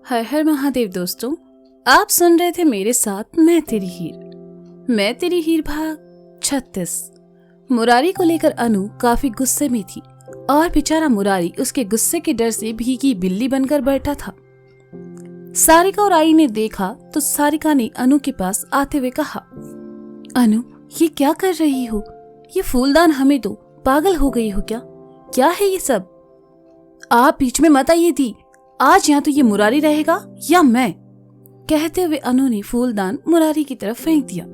हर हर महादेव दोस्तों, आप सुन रहे थे मेरे साथ मैं तेरी हीर भाग 36। मुरारी को लेकर अनु काफी गुस्से में थी और बेचारा मुरारी उसके गुस्से के डर से भीगी बिल्ली बनकर बैठा था। सारिका और आई ने देखा तो सारिका ने अनु के पास आते हुए कहा, अनु ये क्या कर रही हो? ये फूलदान हमें दो, पागल हो गई हो क्या? क्या है ये सब? आप बीच में मत आइए दी, आज यहाँ तो ये मुरारी रहेगा या मैं? कहते हुए अनु ने फूलदान मुरारी की तरफ फेंक दिया,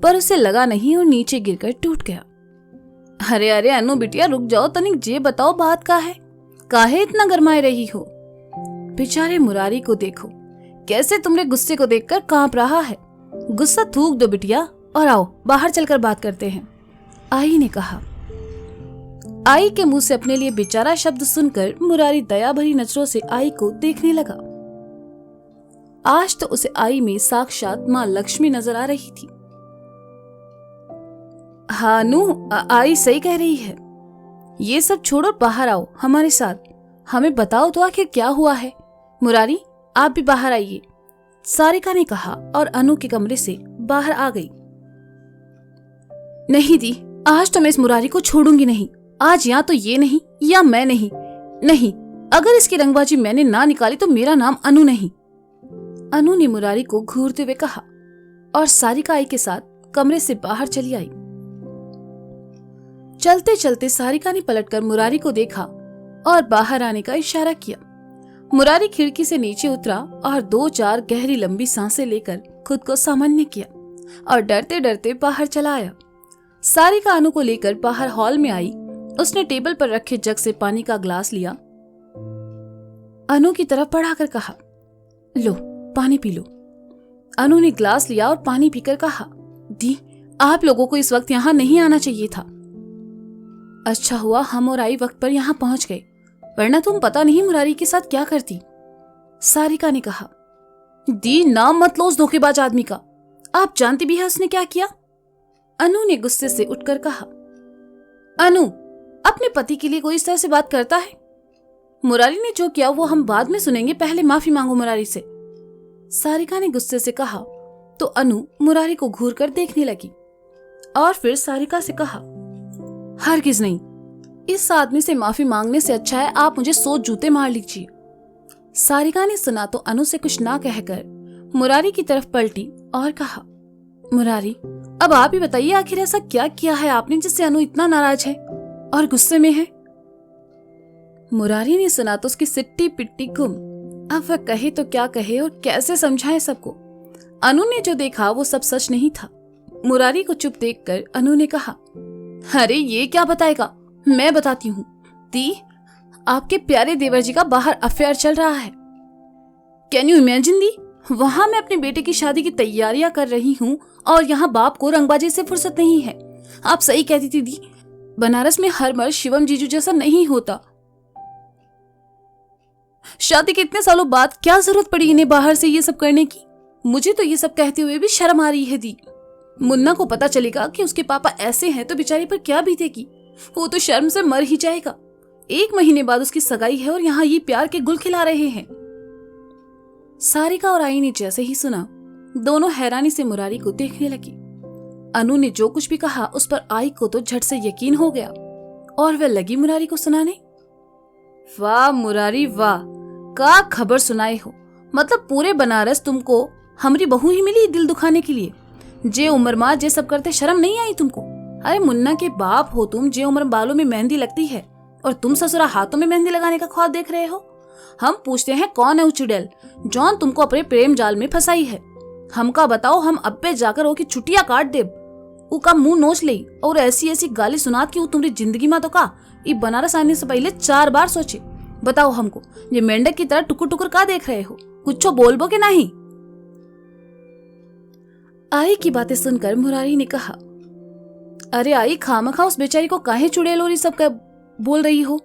पर उसे लगा नहीं और नीचे गिरकर टूट गया। अरे अरे अनु बिटिया रुक जाओ, तनिक जे बताओ बात का है, काहे इतना गरमाए रही हो? बेचारे मुरारी को देखो, कैसे तुम्हारे गुस्से को देखकर कांप रहा है। गुस्सा थूक दो बिटिया और आओ बाहर चलकर बात करते हैं, आई ने कहा। आई के मुंह से अपने लिए बेचारा शब्द सुनकर मुरारी दया भरी नजरों से आई को देखने लगा। आज तो उसे आई में साक्षात मां लक्ष्मी नजर आ रही थी। हाँ नू, आई सही कह रही है। ये सब छोड़ो, बाहर आओ हमारे साथ, हमें बताओ तो आखिर क्या हुआ है। मुरारी आप भी बाहर आइए, सारिका ने कहा और अनु के कमरे से बाहर आ गई। नहीं दी, आज तो मैं इस मुरारी को छोड़ूंगी नहीं। आज या तो ये नहीं या मैं नहीं। अगर इसकी रंगबाजी मैंने ना निकाली तो मेरा नाम अनु नहीं। अनु ने मुरारी को घूरते हुए कहा और सारिका आई के साथ कमरे से बाहर चली आई। चलते चलते सारिका ने पलटकर मुरारी को देखा और बाहर आने का इशारा किया। मुरारी खिड़की से नीचे उतरा और 2-4 गहरी लंबी सांसें लेकर खुद को सामान्य किया और डरते डरते बाहर चला आया। सारिका अनु को लेकर बाहर हॉल में आई। उसने टेबल पर रखे जग से पानी का ग्लास लिया, अनु की तरफ बढ़ाकर कहा, लो पानी पी लो। अनु ने ग्लास लिया और पानी पीकर कहा, दी आप लोगों को इस वक्त यहाँ नहीं आना चाहिए था। अच्छा हुआ हम और आई वक्त पर यहाँ पहुंच गए, वरना तुम पता नहीं मुरारी के साथ क्या करती। सारिका ने कहा, दी नाम मत लो उस धोखेबाज आदमी का, आप जानती भी है उसने क्या किया। अनु ने गुस्से से उठकर कहा, अनु अपने पति के लिए कोई इस तरह से बात करता है? मुरारी ने जो किया वो हम बाद में सुनेंगे, पहले माफी मांगो मुरारी से। सारिका ने गुस्से से कहा तो अनु मुरारी को घूर कर देखने लगी और फिर सारिका से कहा, हरगिज नहीं, इस आदमी से माफी मांगने से अच्छा है आप मुझे 100 जूते मार लीजिए। सारिका ने सुना तो अनु से कुछ ना कहकर मुरारी की तरफ पलटी और कहा, मुरारी अब आप ही बताइए आखिर ऐसा क्या किया है आपने जिससे अनु इतना नाराज है और गुस्से में है। मुरारी ने सुना तो उसकी सिट्टी पिट्टी गुम। अब वह कहे तो क्या कहे और कैसे समझाए सबको। अनु ने जो देखा वो सब सच नहीं था। मुरारी को चुप देखकर अनु ने कहा, अरे ये क्या बताएगा, मैं बताती हूँ। दी आपके प्यारे देवर जी का बाहर अफेयर चल रहा है। कैन यू इमेजिन दी, वहां मैं अपने बेटे की शादी की तैयारियां कर रही हूँ और यहाँ बाप को रंगबाजी से फुर्सत नहीं है। आप सही कहती थी दी, बनारस में हर मर्द शिवम जीजू जैसा नहीं होता। शादी के इतने सालों बाद क्या जरूरत पड़ी इन्हें बाहर से ये सब करने की? मुझे तो ये सब कहते हुए भी शर्म आ रही है दी। मुन्ना को पता चलेगा कि उसके पापा ऐसे हैं तो बेचारी पर क्या बीतेगी, वो तो शर्म से मर ही जाएगा। 1 महीने बाद उसकी सगाई है और यहाँ ये प्यार के गुल खिला रहे हैं। सारिका और आई ने जैसे ही सुना दोनों हैरानी से मुरारी को देखने लगी। अनु ने जो कुछ भी कहा उस पर आई को तो झट से यकीन हो गया और वह लगी मुरारी को सुनाने। वाह मुरारी वाह, का खबर सुनाए हो, मतलब पूरे बनारस तुमको हमारी बहू ही मिली दिल दुखाने के लिए। जे उम्र माँ जे सब करते शर्म नहीं आई तुमको? अरे मुन्ना के बाप हो तुम, जे उम्र बालों में मेहंदी लगती है और तुम ससुरा हाथों में मेहंदी लगाने का ख्वाब देख रहे हो। हम पूछते हैं कौन है वो चुड़ैल जौन तुमको अपने प्रेम जाल में फंसाई है? हमका बताओ, हम अब्बे जाकर वो की छुट्टियां काट दे, उका मुंह नोच ले और ऐसी ऐसी गाली सुनात कि वो तुम्हारी जिंदगी में तो का ये बनारस आने से पहले 4 बार सोचे। बताओ हमको, ये मेंढक की तरह टुकुर टुकुर का देख रहे हो, कुछ बोलबो के नहीं? आई की बातें सुनकर मुरारी ने कहा, अरे आई खामखा उस बेचारी को काहे चुड़ैल और ये सब बोल रही हो?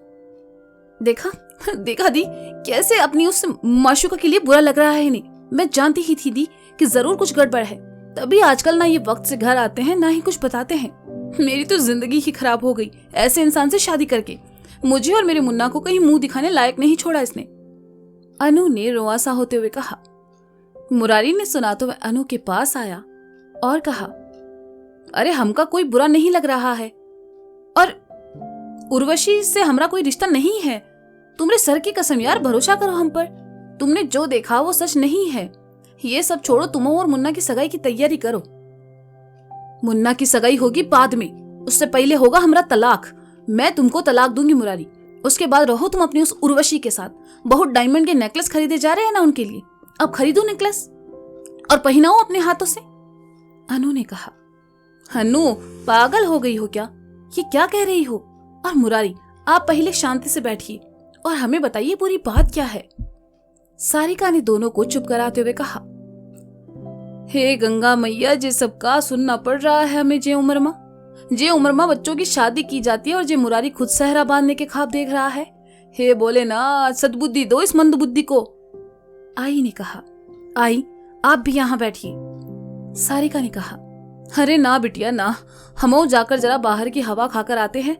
देखा दी कैसे अपनी उस माशूका के लिए बुरा लग रहा है इन्हें। मैं जानती ही थी दी कि जरूर कुछ गड़बड़ है, तभी आजकल ना ये वक्त से घर आते हैं ना ही कुछ बताते हैं। मेरी तो जिंदगी ही खराब हो गई ऐसे इंसान से शादी करके। मुझे और मेरे मुन्ना को कहीं मुंह दिखाने लायक नहीं छोड़ा इसने। अनु ने रोआसा होते हुए कहा। मुरारी ने सुना तो वह अनु के पास आया और कहा, अरे हमका कोई बुरा नहीं लग रहा है और उर्वशी से हमारा कोई रिश्ता नहीं है। तुम्हारे सर की कसम यार, भरोसा करो हम पर। तुमने जो देखा वो सच नहीं है। ये सब छोड़ो, तुम और मुन्ना की सगाई की तैयारी करो। मुन्ना की सगाई होगी बाद में, उससे पहले होगा हमारा तलाक। मैं तुमको तलाक दूंगी मुरारी, उसके बाद रहो तुम अपनी उस उर्वशी के साथ। बहुत डायमंड के नेकलेस खरीदे जा रहे हैं ना उनके लिए, अब खरीदो नेकलेस और पहनाओ अपने हाथों से। अनु ने कहा। अनु पागल हो गई हो क्या? ये क्या कह रही हो? और मुरारी आप पहले शांति से बैठिए और हमें बताइए पूरी बात क्या है। सारिका ने दोनों को चुप कराते हुए कहा, हे गंगा मैया, जे सबका सुनना पड़ रहा है हमें। जे उम्र माँ बच्चों की शादी की जाती है और जे मुरारी खुद सहरा बांधने के ख्वाब देख रहा है। हे बोले ना, सद्बुद्धि दो इस मंद बुद्धि को। आई ने कहा। आई आप भी यहाँ बैठिए। सारिका ने कहा, अरे ना बिटिया ना, हम जाकर जरा बाहर की हवा खाकर आते हैं।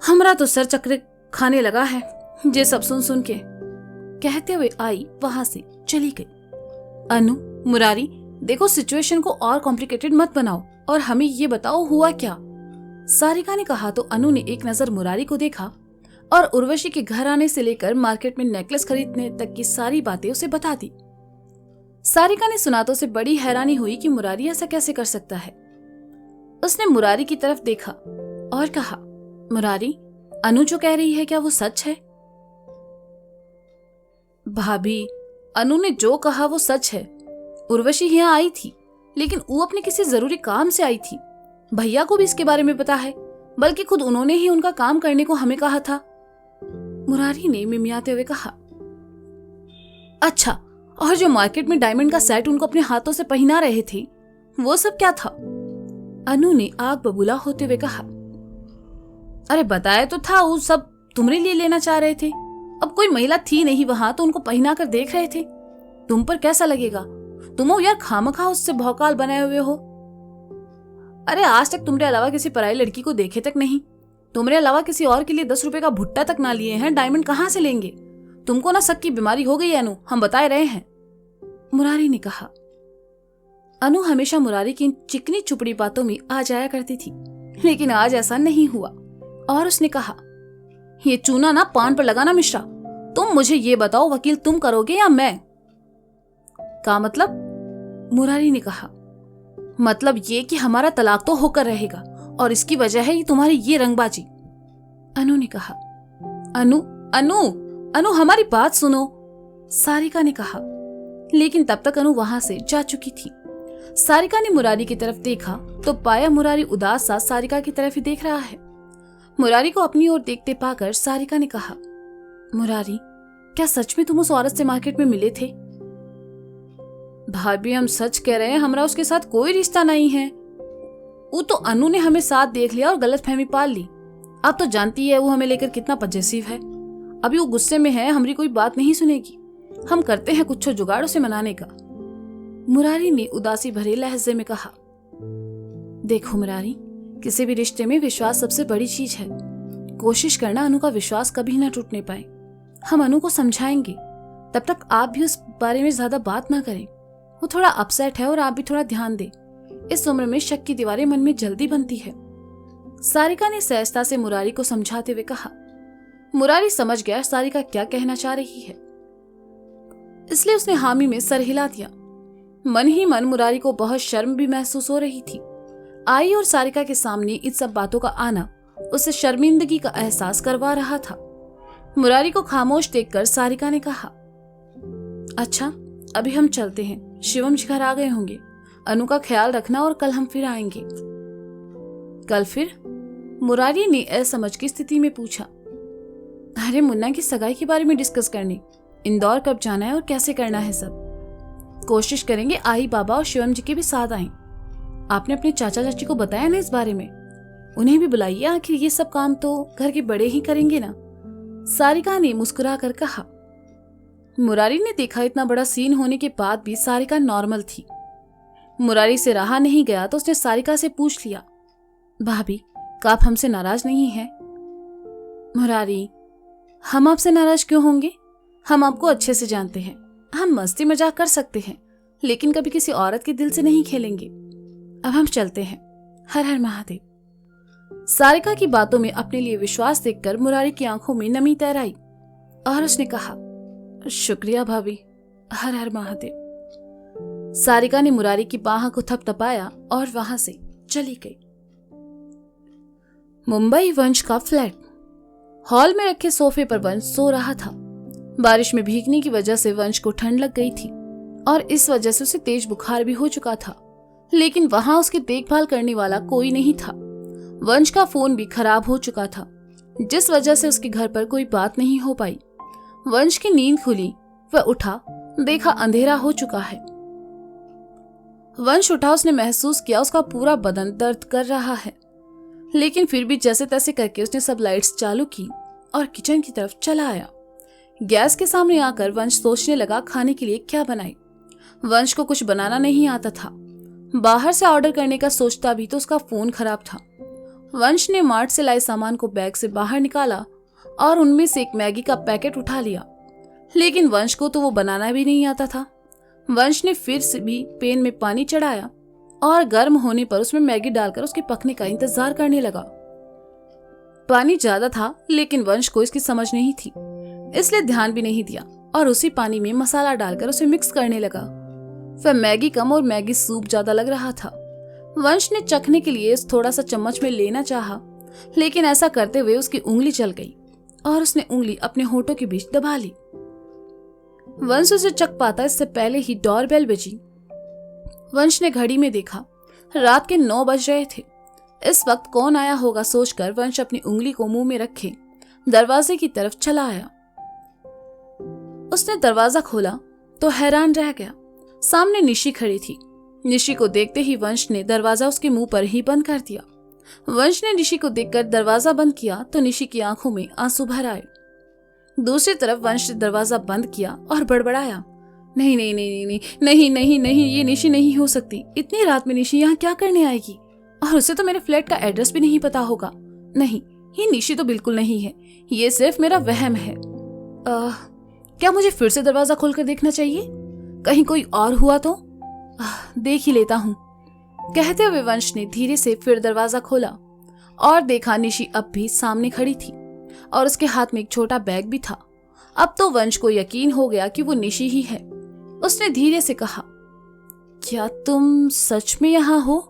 हमरा तो सर चक्कर खाने लगा है जे सब सुन सुन के। कहते हुए आई वहां से चली गई। अनु, मुरारी देखो, सिचुएशन को और कॉम्प्लिकेटेड मत बनाओ और हमें ये बताओ हुआ क्या। सारिका ने कहा तो अनु ने एक नजर मुरारी को देखा और उर्वशी के घर आने से लेकर मार्केट में नेकलेस खरीदने तक की सारी बातें उसे बता दी। सारिका ने सुना तो उसे बड़ी हैरानी हुई कि मुरारी ऐसा कैसे कर सकता है। उसने मुरारी की तरफ देखा और कहा, मुरारी अनु जो कह रही है क्या वो सच है? भाभी, अनु ने जो कहा वो सच है। उर्वशी यहाँ आई थी, लेकिन वो अपने किसी जरूरी काम से आई थी। भैया को भी इसके बारे में पता है, बल्कि खुद उन्होंने ही उनका काम करने को हमें कहा था। मुरारी ने मिमियाते हुए कहा, अच्छा, और जो मार्केट में डायमंड का सेट उनको अपने हाथों से पहना रहे थे वो सब क्या था? अनु ने आग बबूला होते हुए कहा, अरे बताया तो था, वो सब तुम्हारे लिए लेना चाह रहे थे। अब कोई महिला थी नहीं वहां तो उनको पहना कर देख रहे थे। तुम पर कैसा लगेगा? तुम हो यार खामखा उससे भौकाल बनाए हुए हो। अरे आज तक तुम्हारे अलावा किसी पराई लड़की को देखे तक नहीं। तुम्हारे अलावा किसी और के लिए 10 रुपए का भुट्टा तक ना लिए हैं, डायमंड कहाँ से लेंगे? तुमको ना शक की बीमारी हो गई है अनु, हम बताए रहे हैं। मुरारी ने कहा। अनु हमेशा मुरारी की चिकनी चुपड़ी बातों में आ जाया करती थी, लेकिन आज ऐसा नहीं हुआ और उसने कहा, ये चूना ना पान पर लगाना मिश्रा। तुम मुझे ये बताओ, वकील तुम करोगे या मैं? का मतलब? मुरारी ने कहा, मतलब ये कि हमारा तलाक तो होकर रहेगा और इसकी वजह है ये तुम्हारी ये रंगबाजी। अनु ने कहा। अनु अनु अनु हमारी बात सुनो, सारिका ने कहा, लेकिन तब तक अनु वहां से जा चुकी थी। सारिका ने मुरारी की तरफ देखा तो पाया मुरारी उदास सा सारिका की तरफ ही देख रहा है। मुरारी को अपनी ओर देखते पाकर सारिका ने कहा, मुरारी क्या सच में तुम उस औरत से मार्केट में मिले थे? भाभी हम सच कह रहे हैं, हमारा उसके साथ कोई रिश्ता नहीं है। वो तो अनु ने हमें साथ देख लिया और गलतफहमी पाल ली। आप तो जानती है वो हमें लेकर कितना पजेसिव है। अभी वो गुस्से में है, हमारी कोई बात नहीं सुनेगी। हम करते हैं कुछ जुगाड़ उसे मनाने का। मुरारी ने उदासी भरे लहजे में कहा, देखो मुरारी, किसी भी रिश्ते में विश्वास सबसे बड़ी चीज है। कोशिश करना अनु का विश्वास कभी ना टूटने पाए। हम अनु को समझाएंगे, तब तक आप भी उस बारे में ज्यादा बात ना करें। वो थोड़ा अपसेट है और आप भी थोड़ा ध्यान दें। इस उम्र में शक की दीवारें मन में जल्दी बनती है। सारिका ने सहजता से मुरारी को समझाते हुए कहा। मुरारी समझ गया सारिका क्या कहना चाह रही है, इसलिए उसने हामी में सर हिला दिया। मन ही मन मुरारी को बहुत शर्म भी महसूस हो रही थी। आई और सारिका के सामने इन सब बातों का आना उसे शर्मिंदगी का एहसास करवा रहा था। मुरारी को खामोश देखकर सारिका ने कहा, अच्छा अभी हम चलते हैं, शिवम जी घर आ गए होंगे। अनु का ख्याल रखना और कल हम फिर आएंगे। कल फिर? मुरारी ने असमझ की स्थिति में पूछा। अरे मुन्ना की सगाई के बारे में डिस्कस करने। इंदौर कब जाना है और कैसे करना है सब। कोशिश करेंगे आई बाबा और शिवम जी के भी साथ आएं। आपने अपने चाचा चाची को बताया ना इस बारे में? उन्हें भी बुलाइए, आखिर ये सब काम तो घर के बड़े ही करेंगे ना। सारिका ने मुस्कुरा कर कहा। मुरारी ने देखा इतना बड़ा सीन होने के बाद भी सारिका नॉर्मल थी। मुरारी से रहा नहीं गया तो उसने सारिका से पूछ लिया, भाभी क्या आप हमसे नाराज नहीं हैं? मुरारी, हम आपसे नाराज क्यों होंगे? हम आपको अच्छे से जानते हैं। हम मस्ती मजाक कर सकते हैं, लेकिन कभी किसी औरत के दिल से नहीं खेलेंगे। अब हम चलते हैं। हर हर महादेव। सारिका की बातों में अपने लिए विश्वास देखकर मुरारी की आंखों में नमी तैर आई और उसने कहा, शुक्रिया भाभी, हर हर महादेव। सारिका ने मुरारी की बाह को थपथपाया और वहां से चली गई। मुंबई वंश का फ्लैट। हॉल में रखे सोफे पर वंश सो रहा था। बारिश में भीगने की वजह से वंश को ठंड लग गई थी और इस वजह से उसे तेज बुखार भी हो चुका था, लेकिन वहां उसकी देखभाल करने वाला कोई नहीं था। वंश का फोन भी खराब हो चुका था, जिस वजह से उसके घर पर कोई बात नहीं हो पाई। वंश की नींद खुली, वह उठा, देखा अंधेरा हो चुका है। वंश उठा, उसने महसूस किया उसका पूरा बदन दर्द कर रहा है, लेकिन फिर भी जैसे तैसे करके उसने सब लाइट्स चालू की और किचन की तरफ चला आया। गैस के सामने आकर वंश सोचने लगा खाने के लिए क्या बनाए। वंश को कुछ बनाना नहीं आता था। बाहर से ऑर्डर करने का सोचता भी तो उसका फोन खराब था। वंश ने मार्ट से लाए सामान को बैग से बाहर निकाला और उनमें से एक मैगी का पैकेट उठा लिया, लेकिन वंश को तो वो बनाना भी नहीं आता था। वंश ने फिर से भी पैन में पानी चढ़ाया और गर्म होने पर उसमें मैगी डालकर उसके पकने का इंतजार करने लगा। पानी ज्यादा था, लेकिन वंश को इसकी समझ नहीं थी, इसलिए ध्यान भी नहीं दिया और उसी पानी में मसाला डालकर उसे मिक्स करने लगा। वह मैगी कम और मैगी सूप ज्यादा लग रहा था। वंश ने चखने के लिए थोड़ा सा चम्मच में लेना चाहा, लेकिन ऐसा करते हुए उसकी उंगली जल गई और उसने उंगली अपने होठों के बीच दबा ली। वंश उसे चख पाता इससे पहले ही डोरबेल बजी। वंश ने घड़ी में देखा, रात के 9 बज रहे थे। इस वक्त कौन आया होगा सोचकर वंश अपनी उंगली को मुंह में रखे दरवाजे की तरफ चला आया। उसने दरवाजा खोला तो हैरान रह गया। सामने निशी खड़ी थी। निशी को देखते ही वंश ने दरवाजा उसके मुंह पर ही बंद कर दिया। वंश ने निशी को देखकर दरवाजा बंद किया तो निशी की आंखों में आंसू भर आए। दूसरी तरफ वंश ने दरवाजा बंद किया और बड़बड़ाया, नहीं नहीं नहीं नहीं नहीं नहीं नहीं, ये निशी नहीं हो सकती। इतनी रात में निशी यहाँ क्या करने आएगी? और उसे तो मेरे फ्लैट का एड्रेस भी नहीं पता होगा। नहीं, ये निशी तो बिल्कुल नहीं है, ये सिर्फ मेरा वहम है। क्या मुझे फिर से दरवाजा खोलकर देखना चाहिए? कहीं कोई और हुआ तो? देख ही लेता हूँ। कहते हुए वंश ने धीरे से फिर दरवाजा खोला और देखा निशी अब भी सामने खड़ी थी और उसके हाथ में एक छोटा बैग भी था। अब तो वंश को यकीन हो गया कि वो निशी ही है। उसने धीरे से कहा, क्या तुम सच में यहाँ हो?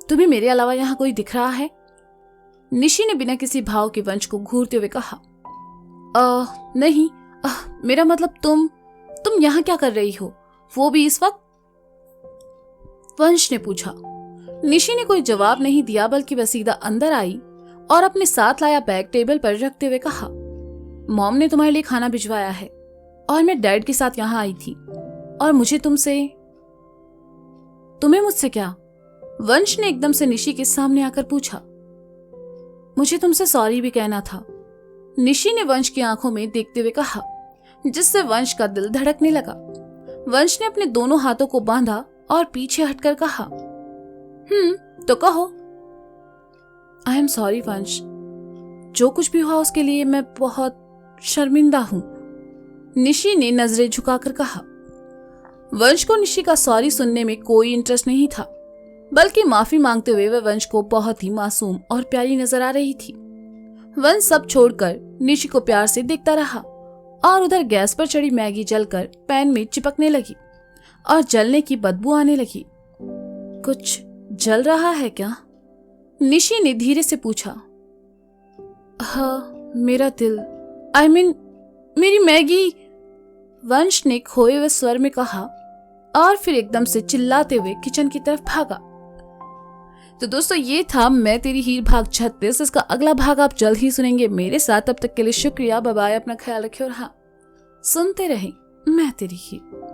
तुम्हें मेरे अलावा यहाँ कोई दिख रहा है? निशी ने बिना किसी भाव के वंश को घूरते हुए कहा, नहीं, मेरा मतलब तुम यहाँ क्या कर रही हो, वो भी इस वक्त? वंश ने पूछा। निशी ने कोई जवाब नहीं दिया, बल्कि वह सीधा अंदर आई और अपने साथ लाया बैग टेबल पर रखते हुए कहा, मॉम ने तुम्हारे लिए खाना भिजवाया है और मैं डैड के साथ यहाँ आई थी और मुझे तुम्हें मुझसे क्या? वंश ने एकदम से निशी के सामने आकर पूछा। मुझे तुमसे सॉरी भी कहना था, निशी ने वंश की आंखों में देखते हुए कहा, जिससे वंश का दिल धड़कने लगा। वंश ने अपने दोनों हाथों को बांधा और पीछे हटकर कहा, तो कहो। आई एम सॉरी वंश, जो कुछ भी हुआ उसके लिए मैं बहुत शर्मिंदा हूं, निशी ने नजरें झुकाकर कहा। वंश को निशी का सॉरी सुनने में कोई इंटरेस्ट नहीं था, बल्कि माफी मांगते हुए वह वंश को बहुत ही मासूम और प्यारी नजर आ रही थी। वंश सब छोड़कर निशी को प्यार से देखता रहा और उधर गैस पर चढ़ी मैगी जलकर पैन में चिपकने लगी और जलने की बदबू आने लगी। कुछ जल रहा है क्या? निशी ने धीरे से पूछा। हाँ, मेरा दिल, मेरी मैगी, वंश ने खोए हुए स्वर में कहा और फिर एकदम से चिल्लाते हुए किचन की तरफ भागा। तो दोस्तों, ये था मैं तेरी हीर भाग 36। इसका अगला भाग आप जल्द ही सुनेंगे मेरे साथ। तब तक के लिए शुक्रिया, बाय बाय, अपना ख्याल रखें और हाँ, सुनते रहें मैं तेरी हीर।